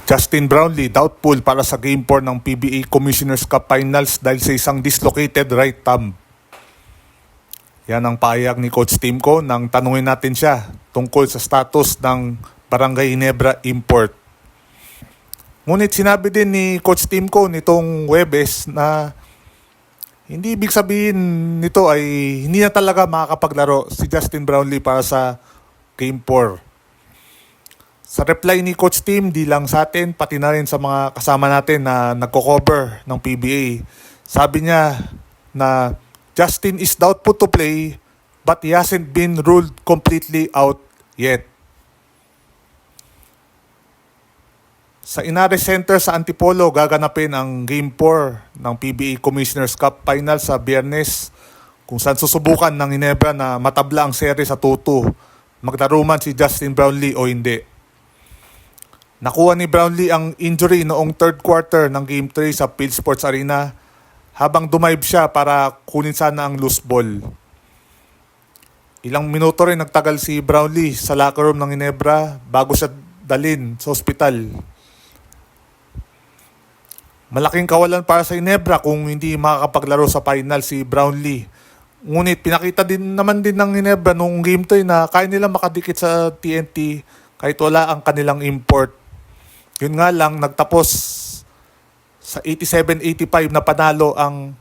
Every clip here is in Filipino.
Justin Brownlee doubtful para sa Game 4 ng PBA Commissioner's Cup Finals dahil sa isang dislocated right thumb. Yan ang pahayag ni Coach Timko nang tanungin natin siya tungkol sa status ng Barangay Ginebra import. Ngunit sinabi din ni Coach Timko nitong Huwebes na hindi ibig sabihin nito ay hindi na talaga makakapaglaro si Justin Brownlee para sa Game 4. Sa reply ni Coach Tim, di lang sa atin, pati na rin sa mga kasama natin na nagko-cover ng PBA. Sabi niya na Justin is doubtful to play but he hasn't been ruled completely out yet. Sa Inares Center sa Antipolo, gaganapin ang Game 4 ng PBA Commissioner's Cup Final sa Biyernes kung saan susubukan ng Ginebra na matabla ang seri sa 2-2. Maglaro man si Justin Brownlee o hindi. Nakuha ni Brownlee ang injury noong third quarter ng Game 3 sa Field Sports Arena habang dumive siya para kunin sana ang loose ball. Ilang minuto rin nagtagal si Brownlee sa locker room ng Ginebra bago siya dalhin sa ospital. Malaking kawalan para sa Ginebra kung hindi makakapaglaro sa final si Brownlee. Ngunit pinakita din naman ng Ginebra noong Game 3 na kaya nila makadikit sa TNT kahit wala ang kanilang import. Yun nga lang, nagtapos sa 87-85 na panalo ang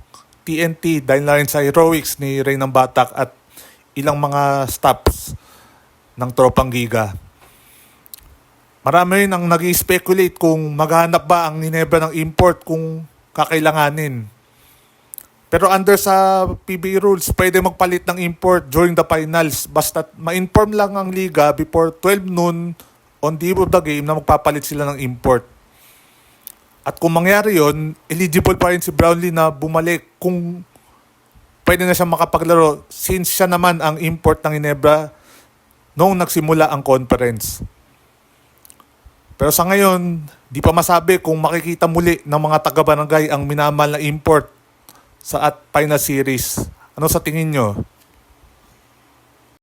TNT dahil na rin sa heroics ni Reynang Batak at ilang mga stops ng Tropang Giga. Marami rin ang nag-i-speculate kung maghanap ba ang Ginebra ng import kung kakailanganin. Pero under sa PBA rules, pwede magpalit ng import during the finals basta ma-inform lang ang liga before 12 noon on the eve of the game na magpapalit sila ng import. At kung mangyari yon, eligible pa rin si Brownlee na bumalik kung pwede na siya makapaglaro since siya naman ang import ng Ginebra noong nagsimula ang conference. Pero sa ngayon, di pa masabi kung makikita muli ng mga taga-barangay ang minamahal na import sa at final series. Ano sa tingin nyo?